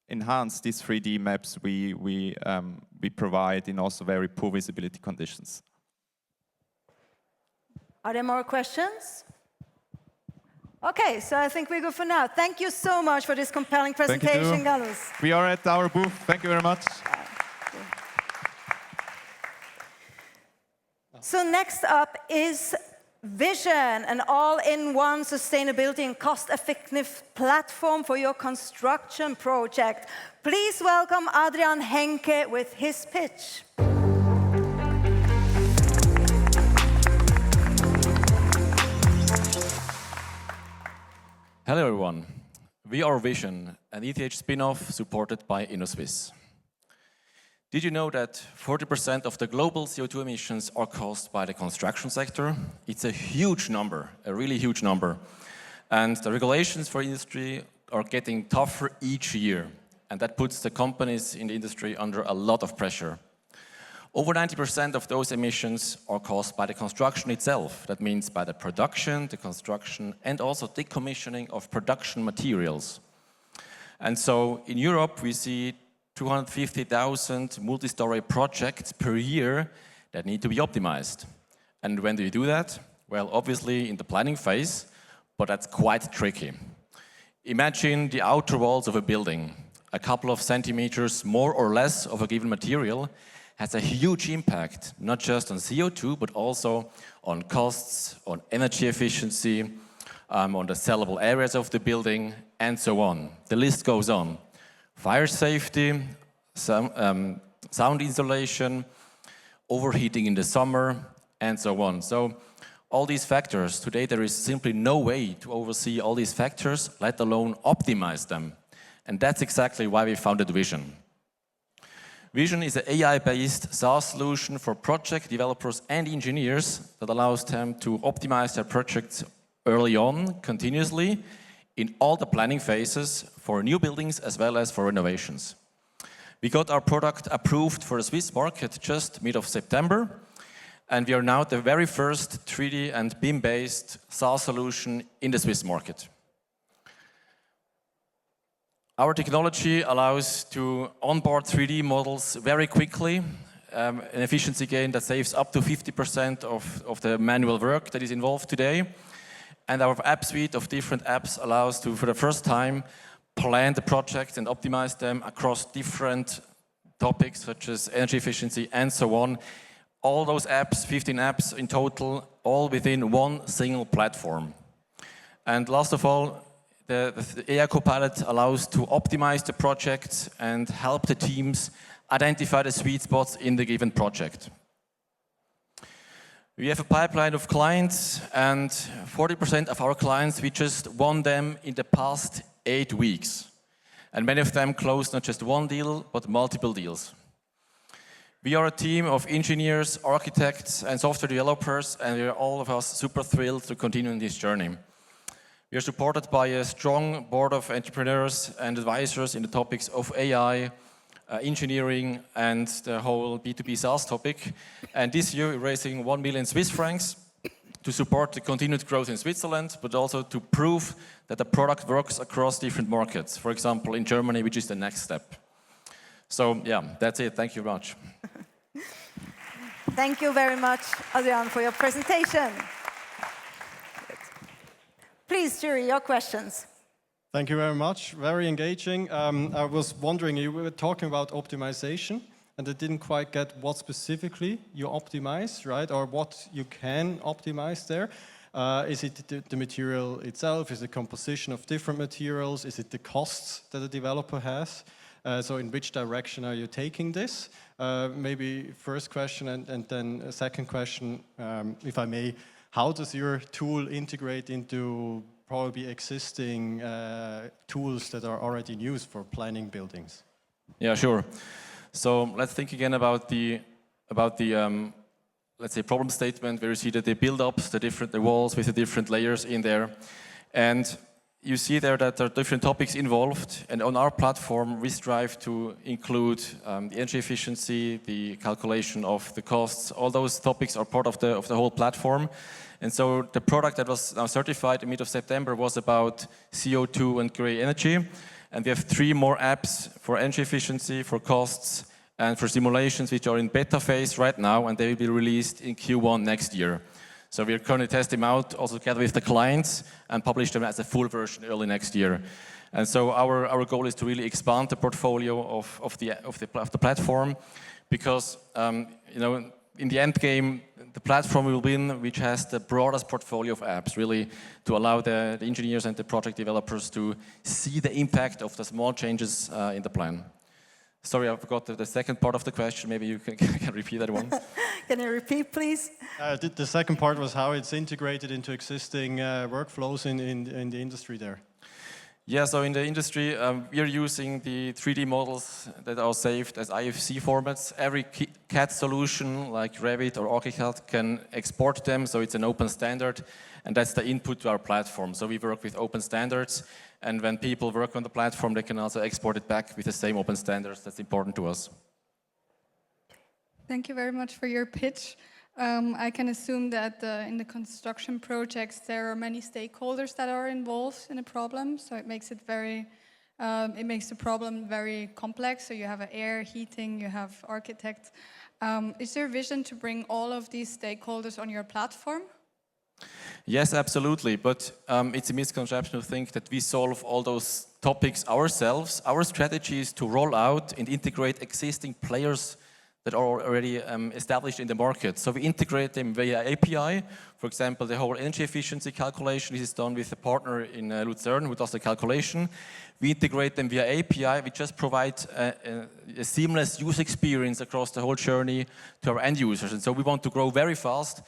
S13: enhance these 3D maps we provide in also very poor visibility conditions.
S1: Are there more questions? Okay, so I think we're good for now. Thank you so much for this compelling presentation, Gallus.
S13: We are at our booth. Thank you very much.
S1: So next up is Vision, an all-in-one sustainability and cost-effective platform for your construction project. Please welcome Adrian Henke with his pitch.
S14: Hello everyone. We are Vision, an ETH spin-off supported by InnoSwiss. Did you know that 40% of the global CO2 emissions are caused by the construction sector? It's a huge number, a really huge number. And the regulations for industry are getting tougher each year. And that puts the companies in the industry under a lot of pressure. Over 90% of those emissions are caused by the construction itself. That means by the production, the construction, and also decommissioning of production materials. And so in Europe, we see 250,000 multi-story projects per year that need to be optimized. And when do you do that? Well, obviously in the planning phase, but that's quite tricky. Imagine the outer walls of a building. A couple of centimeters more or less of a given material has a huge impact, not just on CO2, but also on costs, on energy efficiency, on the sellable areas of the building, and so on. The list goes on. Fire safety, sound insulation, overheating in the summer, and so on. So all these factors, today there is simply no way to oversee all these factors, let alone optimize them. And that's exactly why we founded Vision. Vision is an AI-based SaaS solution for project developers and engineers that allows them to optimize their projects early on, continuously, in all the planning phases for new buildings as well as for renovations. We got our product approved for the Swiss market just mid of September, and we are now the very first 3D and BIM-based SaaS solution in the Swiss market. Our technology allows to onboard 3D models very quickly, an efficiency gain that saves up to 50% of the manual work that is involved today. And our app suite of different apps allows to, for the first time, plan the project and optimize them across different topics such as energy efficiency and so on. All those apps, 15 apps in total, all within one single platform. And last of all, the AI Copilot allows to optimize the project and help the teams identify the sweet spots in the given project. We have a pipeline of clients, and 40% of our clients, we just won them in the past 8 weeks. And many of them closed not just one deal, but multiple deals. We are a team of engineers, architects, and software developers, and we are all of us super thrilled to continue in this journey. We are supported by a strong board of entrepreneurs and advisors in the topics of AI, engineering, and the whole B2B SaaS topic. And this year, we're raising 1 million Swiss francs to support the continued growth in Switzerland, but also to prove that the product works across different markets. For example, in Germany, which is the next step. So, yeah, that's it. Thank you very much.
S1: Thank you very much, Adrian, for your presentation. Please, jury, your questions.
S7: Thank you very much. Very engaging. I was wondering, you were talking about optimization, and I didn't quite get what specifically you optimize, right? Or what you can optimize there. Is it the material itself? Is it the composition of different materials? Is it the costs that a developer has? So in which direction are you taking this? Maybe first question, and then a second question, if I may. How does your tool integrate into probably existing tools that are already in use for planning buildings?
S14: Yeah, sure. So let's think again about the let's say, problem statement where you see that they build up the walls with the different layers in there. And you see there that there are different topics involved. And on our platform, we strive to include the energy efficiency, the calculation of the costs. All those topics are part of the whole platform. And so the product that was now certified in mid of September was about CO2 and grey energy. And we have 3 more apps for energy efficiency, for costs, and for simulations, which are in beta phase right now, and they will be released in Q1 next year. So we are currently testing them out also together with the clients and publish them as a full version early next year. And so our goal is to really expand the portfolio of the platform, because you know, in the end game, the platform will win which has the broadest portfolio of apps, really to allow the engineers and the project developers to see the impact of the small changes in the plan. Sorry, I forgot the second part of the question. Maybe you can repeat that one.
S1: Can you repeat, please?
S7: The second part was how it's integrated into existing workflows in the industry there.
S14: Yeah, so in the industry, we are using the 3D models that are saved as IFC formats. Every CAD solution like Revit or AutoCAD can export them, so it's an open standard, and that's the input to our platform. So we work with open standards, and when people work on the platform, they can also export it back with the same open standards. That's important to us.
S5: Thank you very much for your pitch. I can assume that in the construction projects there are many stakeholders that are involved in a problem, so it makes the problem very complex. So you have air, heating, you have architects. Is there a vision to bring all of these stakeholders on your platform?
S14: Yes, absolutely, but it's a misconception to think that we solve all those topics ourselves. Our strategy is to roll out and integrate existing players that are already established in the market. So we integrate them via API. For example, the whole energy efficiency calculation is done with a partner in Lucerne who does the calculation. We integrate them via API. We just provide a seamless user experience across the whole journey to our end users. And so we want to grow very fast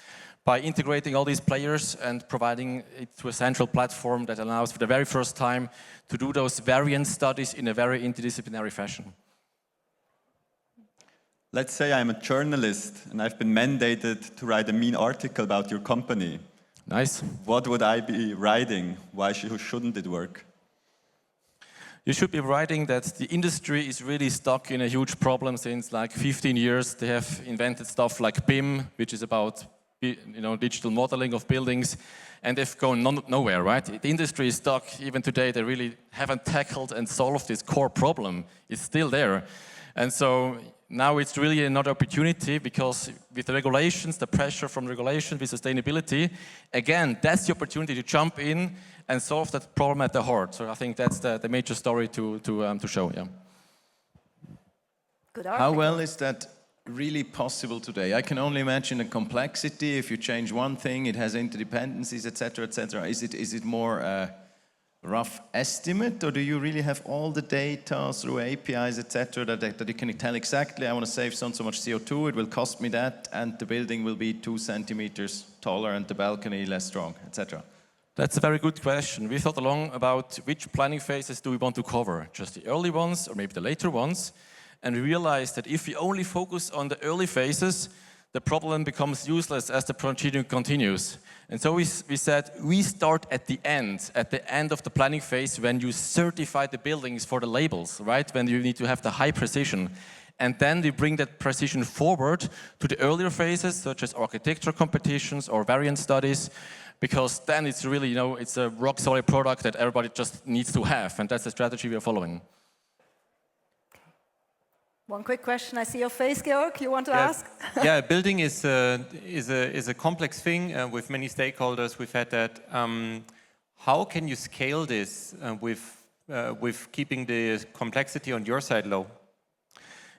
S14: by integrating all these players and providing it to a central platform that allows for the very first time to do those variant studies in a very interdisciplinary fashion.
S6: Let's say I'm a journalist and I've been mandated to write a mean article about your company.
S14: Nice.
S6: What would I be writing? Why shouldn't it work?
S14: You should be writing that the industry is really stuck in a huge problem since like 15 years. They have invented stuff like BIM, which is about digital modeling of buildings, and they've gone nowhere, right? The industry is stuck. Even today, they really haven't tackled and solved this core problem. It's still there. And so now it's really another opportunity, because with the regulations, the pressure from regulation, with sustainability, again, that's the opportunity to jump in and solve that problem at the heart. So I think that's the major story to show, yeah.
S1: Good
S9: How well is that really possible today? I can only imagine the complexity. If you change one thing, it has interdependencies, etc., etc. Is it more a rough estimate, or do you really have all the data through APIs, etc., that you can tell exactly, I want to save so much CO2, it will cost me that, and the building will be 2 centimeters taller and the balcony less strong, etc.?
S14: That's a very good question. We thought long about which planning phases do we want to cover, just the early ones or maybe the later ones. And we realized that if we only focus on the early phases, the problem becomes useless as the project continues. And so we said, we start at the end of the planning phase, when you certify the buildings for the labels, right? When you need to have the high precision. And then we bring that precision forward to the earlier phases, such as architecture competitions or variant studies, because then it's really, it's a rock-solid product that everybody just needs to have. And that's the strategy we are following.
S1: One quick question. I see your face, Georg. You want to ask?
S8: Yeah, building is a complex thing with many stakeholders. We've had that. How can you scale this with keeping the complexity on your side low?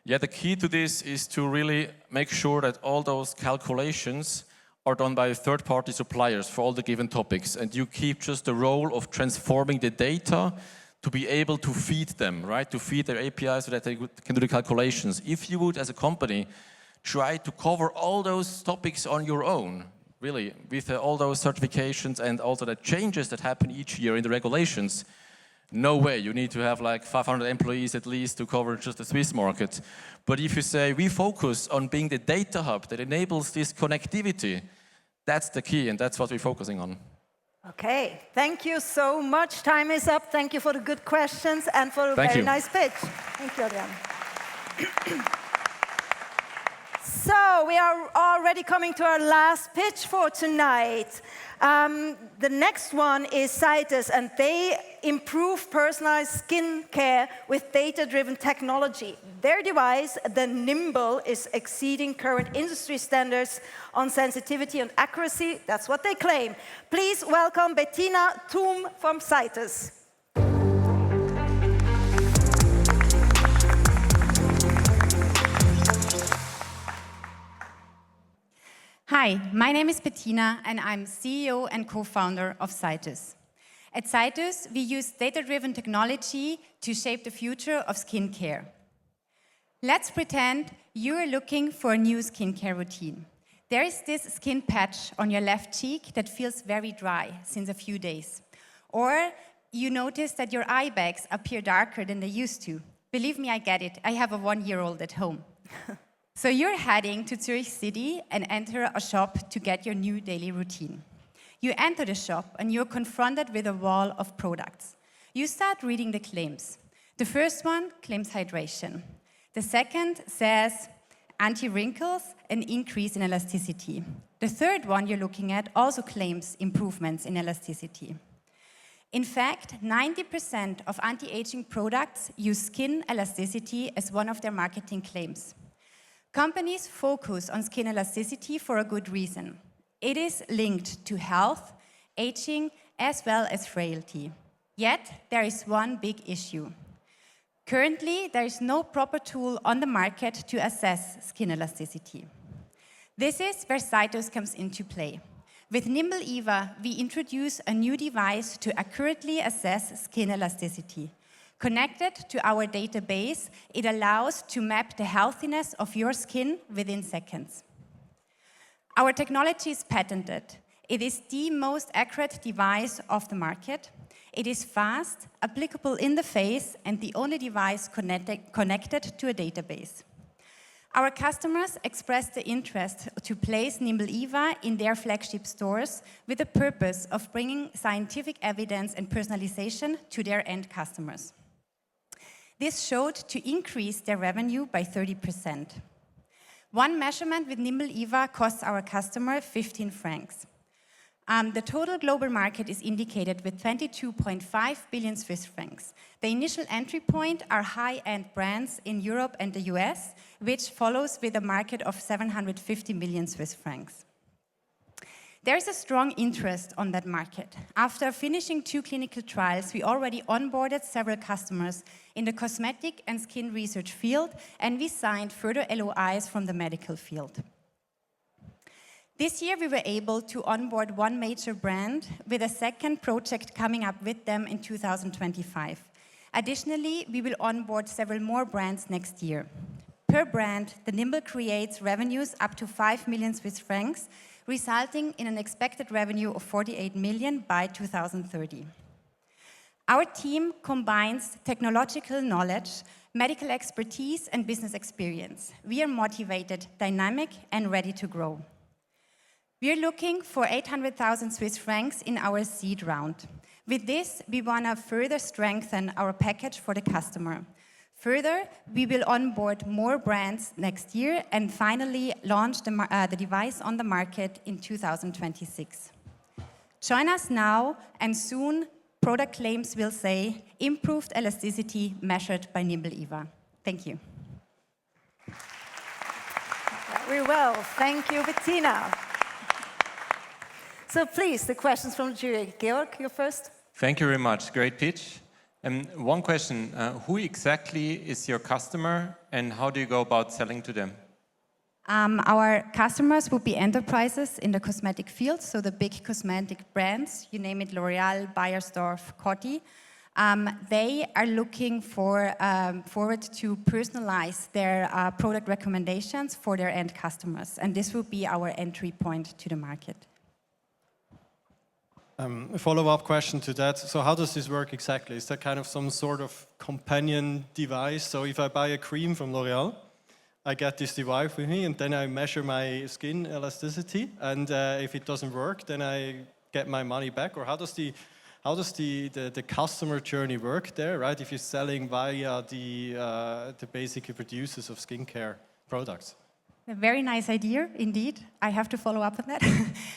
S14: Yeah, the key to this is to really make sure that all those calculations are done by third-party suppliers for all the given topics, and you keep just the role of transforming the data to be able to feed them, right? To feed their APIs so that they can do the calculations. If you would, as a company, try to cover all those topics on your own, really, with all those certifications and also the changes that happen each year in the regulations, No way, you need to have like 500 employees at least to cover just the Swiss market. But if you say we focus on being the data hub that enables this connectivity, that's the key and that's what we're focusing on.
S1: Okay, thank you so much. Time is up. Thank you for the good questions and for a very nice pitch. Thank you, Adrian. So we are already coming to our last pitch for tonight. The next one is Citus, and they improve personalized skin care with data-driven technology. Their device, the Nimble, is exceeding current industry standards on sensitivity and accuracy. That's what they claim. Please welcome Bettina Thum from Citus.
S15: Hi, my name is Bettina and I'm CEO and co-founder of Citus. At Citus, we use data-driven technology to shape the future of skincare. Let's pretend you're looking for a new skincare routine. There is this skin patch on your left cheek that feels very dry since a few days. Or you notice that your eye bags appear darker than they used to. Believe me, I get it. I have a 1-year-old at home. So you're heading to Zurich City and enter a shop to get your new daily routine. You enter the shop and you're confronted with a wall of products. You start reading the claims. The first one claims hydration. The second says anti-wrinkles and increase in elasticity. The third one you're looking at also claims improvements in elasticity. In fact, 90% of anti-aging products use skin elasticity as one of their marketing claims. Companies focus on skin elasticity for a good reason. It is linked to health, aging, as well as frailty. Yet, there is one big issue. Currently, there is no proper tool on the market to assess skin elasticity. This is where Citus comes into play. With Nimble Eva, we introduce a new device to accurately assess skin elasticity. Connected to our database, it allows to map the healthiness of your skin within seconds. Our technology is patented. It is the most accurate device of the market. It is fast, applicable in the face, and the only device connected to a database. Our customers expressed the interest to place Nimble Eva in their flagship stores with the purpose of bringing scientific evidence and personalization to their end customers. This showed to increase their revenue by 30%. One measurement with Nimble Eva costs our customer 15 francs. The total global market is indicated with 22.5 billion Swiss francs. The initial entry point are high-end brands in Europe and the US, which follows with a market of 750 million Swiss francs. There is a strong interest on that market. After finishing 2 clinical trials, we already onboarded several customers in the cosmetic and skin research field, and we signed further LOIs from the medical field. This year, we were able to onboard one major brand with a second project coming up with them in 2025. Additionally, we will onboard several more brands next year. Per brand, the Nimble creates revenues up to 5 million Swiss francs, resulting in an expected revenue of 48 million by 2030. Our team combines technological knowledge, medical expertise, and business experience. We are motivated, dynamic, and ready to grow. We are looking for 800,000 Swiss francs in our seed round. With this, we want to further strengthen our package for the customer. Further, we will onboard more brands next year and finally launch the device on the market in 2026. Join us now, and soon product claims will say improved elasticity measured by Nimble Eva. Thank you.
S1: Very well. Thank you, Bettina. So please, the questions from the jury. Georg, you're first.
S8: Thank you very much. Great pitch. One question, who exactly is your customer and how do you go about selling to them?
S15: Our customers would be enterprises in the cosmetic field, so the big cosmetic brands, you name it, L'Oreal, Beiersdorf, Coty. They are looking forward to personalize their product recommendations for their end customers, and this will be our entry point to the market.
S7: A follow-up question to that. So how does this work exactly? Is that kind of some sort of companion device? So if I buy a cream from L'Oreal, I get this device with me, and then I measure my skin elasticity, and if it doesn't work, then I get my money back? Or how does the customer journey work there, right? If you're selling via the basic producers of skincare products.
S15: A very nice idea, indeed. I have to follow up on that.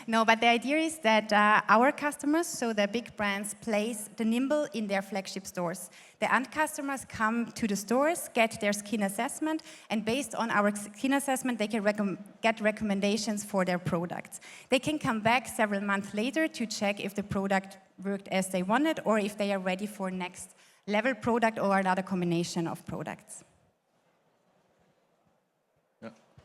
S15: No, but the idea is that our customers, so the big brands, place the Nimble in their flagship stores. The end customers come to the stores, get their skin assessment, and based on our skin assessment, they can get recommendations for their products. They can come back several months later to check if the product worked as they wanted, or if they are ready for next level product or another combination of products.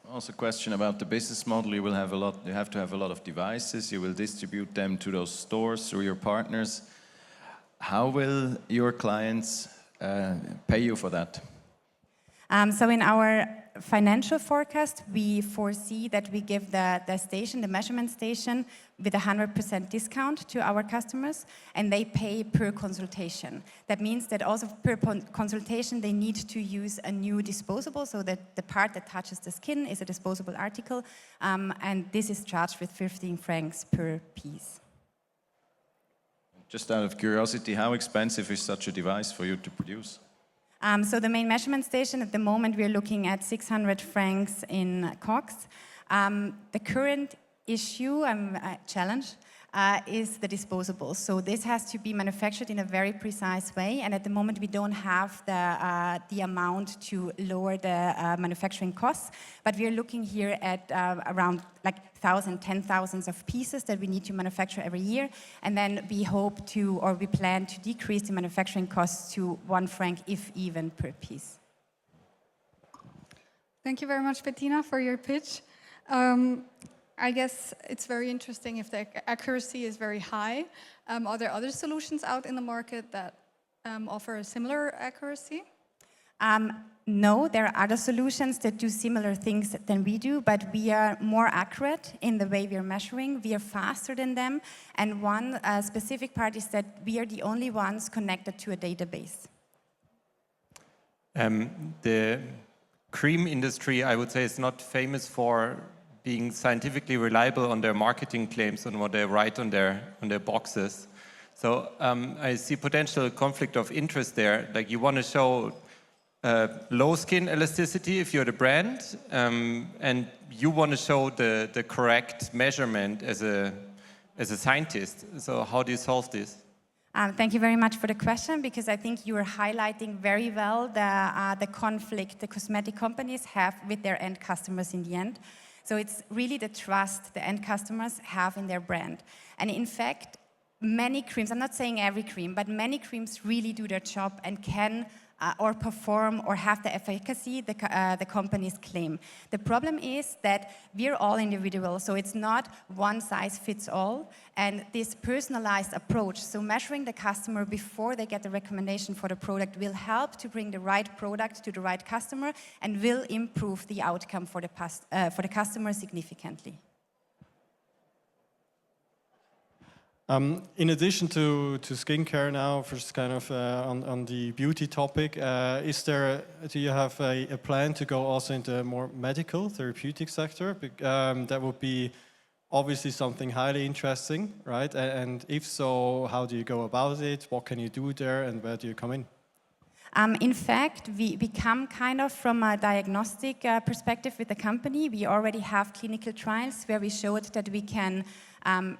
S9: Also a question about the business model. You have to have a lot of devices. You will distribute them to those stores through your partners. How will your clients pay you for that?
S15: So in our financial forecast, we foresee that we give the measurement station, with a 100% discount to our customers, and they pay per consultation. That means that also per consultation they need to use a new disposable, so that the part that touches the skin is a disposable article, and this is charged with 15 francs per piece.
S9: Just out of curiosity, how expensive is such a device for you to produce?
S15: So the main measurement station, at the moment we're looking at 600 francs in COGS. The current issue, challenge, is the disposables. So this has to be manufactured in a very precise way, and at the moment we don't have the amount to lower the manufacturing costs, but we're looking here at around like 10,000 of pieces that we need to manufacture every year, and then we hope to, or we plan to decrease the manufacturing costs to 1 franc, if even, per piece.
S5: Thank you very much, Bettina, for your pitch. I guess it's very interesting if the accuracy is very high. Are there other solutions out in the market that offer a similar accuracy?
S15: No, there are other solutions that do similar things than we do, but we are more accurate in the way we are measuring. We are faster than them, and one specific part is that we are the only ones connected to a database.
S8: The cream industry, I would say, is not famous for being scientifically reliable on their marketing claims and what they write on their boxes. So I see potential conflict of interest there. Like, you want to show low skin elasticity if you're the brand, and you want to show the correct measurement as a scientist. So how do you solve this?
S15: Thank you very much for the question, because I think you are highlighting very well the conflict the cosmetic companies have with their end customers in the end. So it's really the trust the end customers have in their brand. And in fact, many creams, I'm not saying every cream, but many creams really do their job and can or perform or have the efficacy the companies claim. The problem is that we're all individual, so it's not one size fits all, and this personalized approach, so measuring the customer before they get the recommendation for the product, will help to bring the right product to the right customer and will improve the outcome for the customer significantly.
S7: In addition to skincare now, first kind of on the beauty topic, do you have a plan to go also into a more medical, therapeutic sector? That would be obviously something highly interesting, right? And if so, how do you go about it? What can you do there, and where do you come in?
S15: In fact, we come kind of from a diagnostic perspective with the company. We already have clinical trials where we showed that we can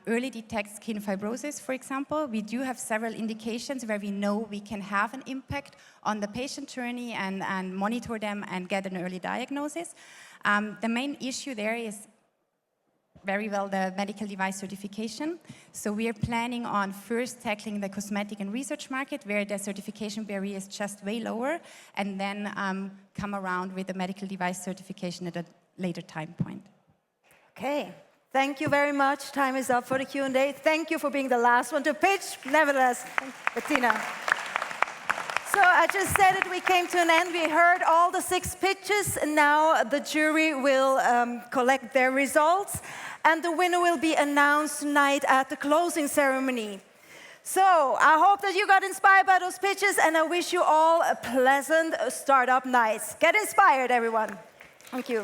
S15: early detect skin fibrosis, for example. We do have several indications where we know we can have an impact on the patient journey and monitor them and get an early diagnosis. The main issue there is very well the medical device certification. So we are planning on first tackling the cosmetic and research market, where the certification barrier is just way lower, and then come around with the medical device certification at a later time point.
S1: Okay. Thank you very much. Time is up for the Q&A. Thank you for being the last one to pitch. Nevertheless, Bettina. So I just said it, we came to an end. We heard all the 6 pitches, and now the jury will collect their results. and the winner will be announced tonight at the closing ceremony. So I hope that you got inspired by those pitches, and I wish you all a pleasant startup night. Get inspired, everyone. Thank you.